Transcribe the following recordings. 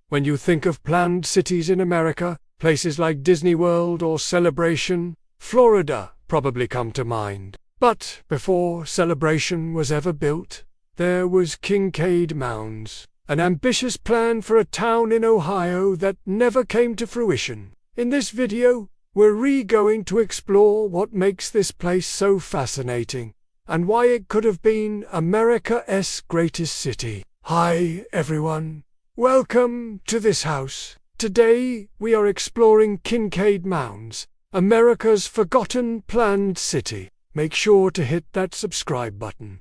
When you think of planned cities in America, places like Disney World or Celebration, Florida probably come to mind. But before Celebration was ever built, there was Kincaid Mounds, an ambitious plan for a town in Ohio that never came to fruition. In this video, we're going to explore what makes this place so fascinating, and why it could have been America's greatest city. Hi everyone, welcome to this house. Today we are exploring Kincaid Mounds, America's forgotten planned city. Make sure to hit that subscribe button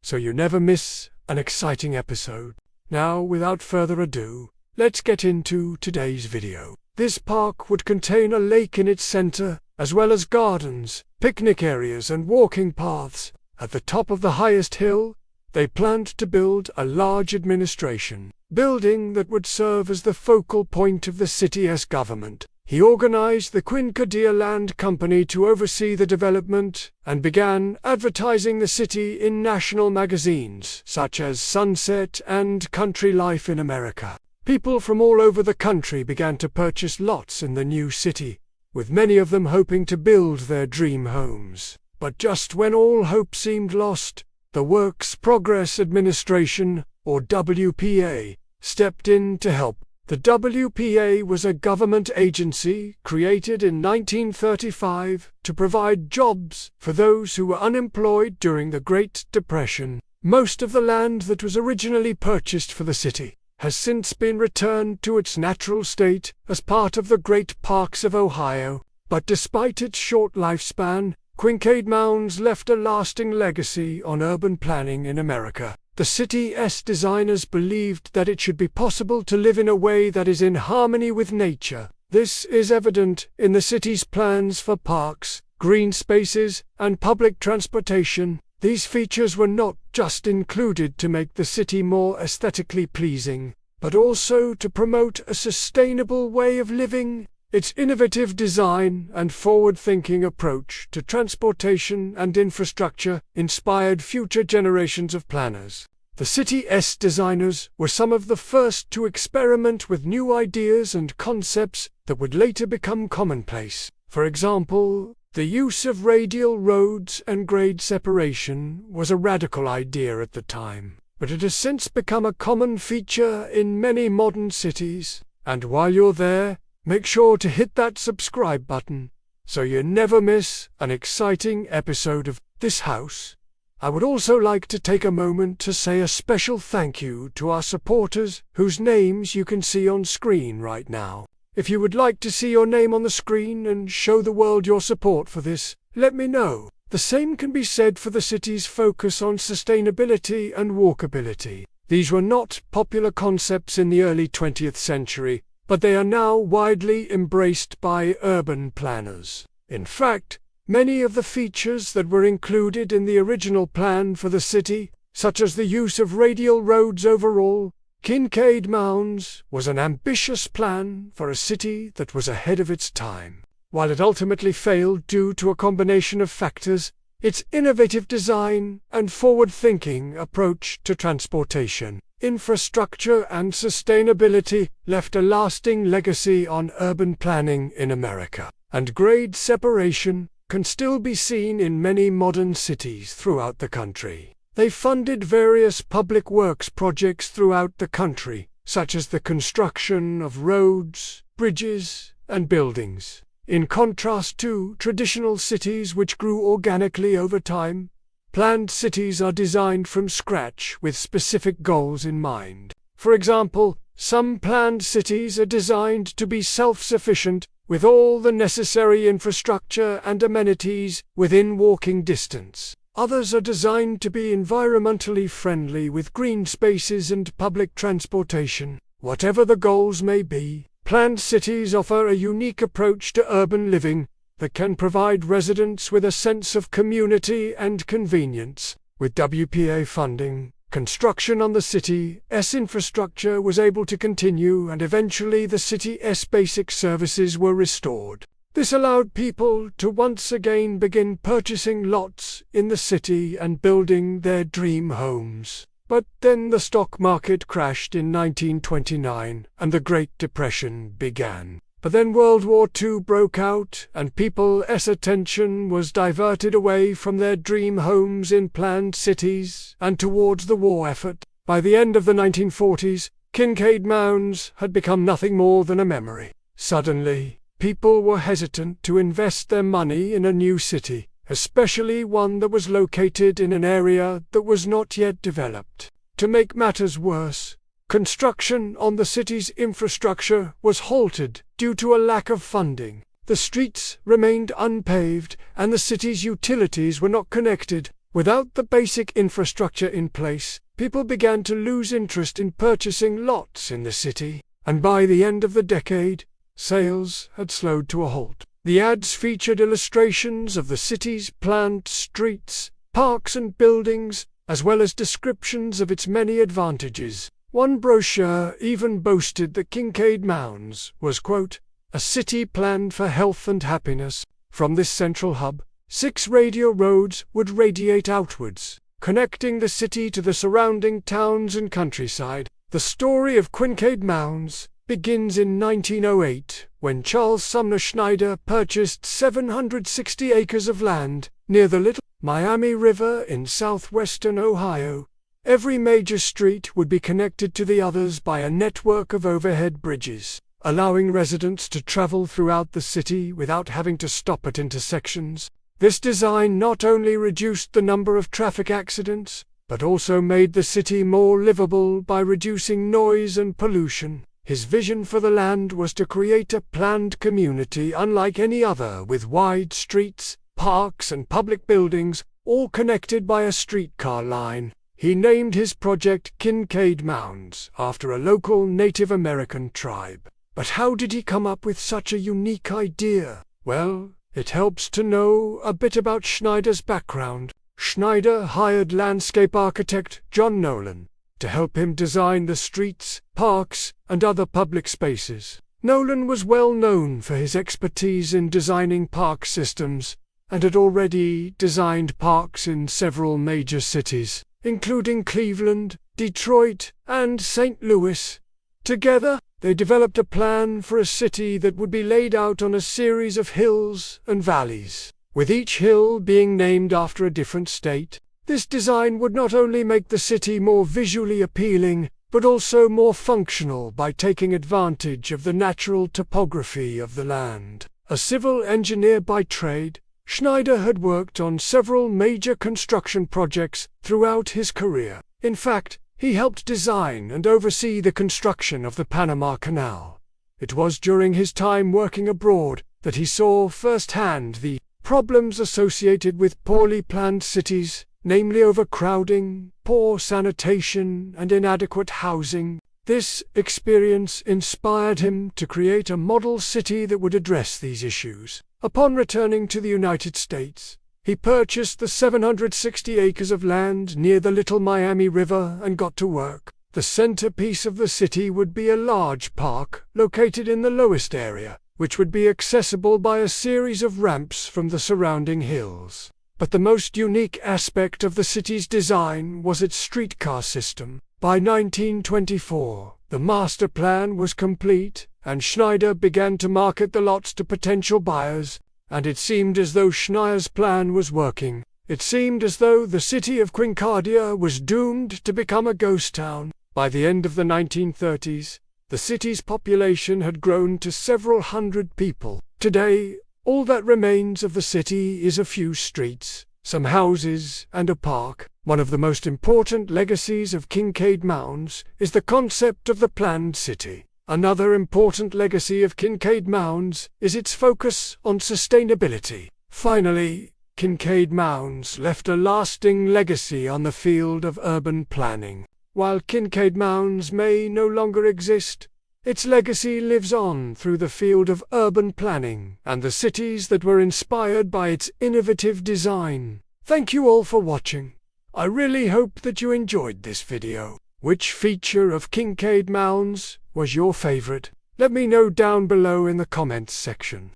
so you never miss an exciting episode. Now, without further ado, let's get into today's video. This park would contain a lake in its center, as well as gardens, picnic areas and walking paths. At the top of the highest hill, they planned to build a large administration building that would serve as the focal point of the city's government. He organized the Kincaid Land Company to oversee the development and began advertising the city in national magazines such as Sunset and Country Life in America. People from all over the country began to purchase lots in the new city, with many of them hoping to build their dream homes. But just when all hope seemed lost, the Works Progress Administration, or WPA, stepped in to help. The WPA was a government agency created in 1935 to provide jobs for those who were unemployed during the Great Depression. Most of the land that was originally purchased for the city has since been returned to its natural state as part of the Great Parks of Ohio. But despite its short lifespan, Kincaid Mounds left a lasting legacy on urban planning in America. The city's designers believed that it should be possible to live in a way that is in harmony with nature. This is evident in the city's plans for parks, green spaces, and public transportation. These features were not just included to make the city more aesthetically pleasing, but also to promote a sustainable way of living. Its innovative design and forward-thinking approach to transportation and infrastructure inspired future generations of planners. The city's designers were some of the first to experiment with new ideas and concepts that would later become commonplace. For example, the use of radial roads and grade separation was a radical idea at the time, but it has since become a common feature in many modern cities. And while you're there, make sure to hit that subscribe button so you never miss an exciting episode of this house. I would also like to take a moment to say a special thank you to our supporters whose names you can see on screen right now. If you would like to see your name on the screen and show the world your support for this, let me know. The same can be said for the city's focus on sustainability and walkability. These were not popular concepts in the early 20th century, but they are now widely embraced by urban planners. In fact, many of the features that were included in the original plan for the city, such as the use of radial roads overall, Kincaid Mounds was an ambitious plan for a city that was ahead of its time. While it ultimately failed due to a combination of factors, its innovative design and forward-thinking approach to transportation, infrastructure and sustainability left a lasting legacy on urban planning in America. And grade separation can still be seen in many modern cities throughout the country. They funded various public works projects throughout the country, such as the construction of roads, bridges, and buildings. In contrast to traditional cities which grew organically over time, planned cities are designed from scratch with specific goals in mind. For example, some planned cities are designed to be self-sufficient, with all the necessary infrastructure and amenities within walking distance. Others are designed to be environmentally friendly with green spaces and public transportation. Whatever the goals may be, planned cities offer a unique approach to urban living that can provide residents with a sense of community and convenience. With WPA funding, construction on the city's infrastructure was able to continue, and eventually the city's basic services were restored. This allowed people to once again begin purchasing lots in the city and building their dream homes. But then the stock market crashed in 1929 and the Great Depression began. But then World War II broke out and people's attention was diverted away from their dream homes in planned cities and towards the war effort. By the end of the 1940s, Kincaid Mounds had become nothing more than a memory. Suddenly, people were hesitant to invest their money in a new city, especially one that was located in an area that was not yet developed. To make matters worse, construction on the city's infrastructure was halted due to a lack of funding. The streets remained unpaved and the city's utilities were not connected. Without the basic infrastructure in place, people began to lose interest in purchasing lots in the city, and by the end of the decade, sales had slowed to a halt. The ads featured illustrations of the city's planned streets, parks and buildings, as well as descriptions of its many advantages. One brochure even boasted that Kincaid Mounds was, quote, a city planned for health and happiness. From this central hub, 6 radial roads would radiate outwards, connecting the city to the surrounding towns and countryside. The story of Kincaid Mounds begins in 1908, when Charles Sumner Schneider purchased 760 acres of land near the Little Miami River in southwestern Ohio. Every major street would be connected to the others by a network of overhead bridges, allowing residents to travel throughout the city without having to stop at intersections. This design not only reduced the number of traffic accidents, but also made the city more livable by reducing noise and pollution. His vision for the land was to create a planned community unlike any other, with wide streets, parks and public buildings, all connected by a streetcar line. He named his project Kincaid Mounds after a local Native American tribe. But how did he come up with such a unique idea? Well, it helps to know a bit about Schneider's background. Schneider hired landscape architect John Nolan to help him design the streets, parks, and other public spaces. Nolan was well known for his expertise in designing park systems and had already designed parks in several major cities, including Cleveland, Detroit, and St. Louis. Together, they developed a plan for a city that would be laid out on a series of hills and valleys, with each hill being named after a different state. This design would not only make the city more visually appealing, but also more functional by taking advantage of the natural topography of the land. A civil engineer by trade, Schneider had worked on several major construction projects throughout his career. In fact, he helped design and oversee the construction of the Panama Canal. It was during his time working abroad that he saw firsthand the problems associated with poorly planned cities, namely overcrowding, poor sanitation, and inadequate housing. This experience inspired him to create a model city that would address these issues. Upon returning to the United States, he purchased the 760 acres of land near the Little Miami River and got to work. The centerpiece of the city would be a large park located in the lowest area, which would be accessible by a series of ramps from the surrounding hills. But the most unique aspect of the city's design was its streetcar system. By 1924, the master plan was complete, and Schneider began to market the lots to potential buyers, and it seemed as though Schneider's plan was working. It seemed as though the city of Quincardia was doomed to become a ghost town. By the end of the 1930s, the city's population had grown to several hundred people. Today, all that remains of the city is a few streets, some houses, and a park. One of the most important legacies of Kincaid Mounds is the concept of the planned city. Another important legacy of Kincaid Mounds is its focus on sustainability. Finally, Kincaid Mounds left a lasting legacy on the field of urban planning. While Kincaid Mounds may no longer exist, its legacy lives on through the field of urban planning and the cities that were inspired by its innovative design. Thank you all for watching. I really hope that you enjoyed this video. Which feature of Kincaid Mounds was your favorite? Let me know down below in the comments section.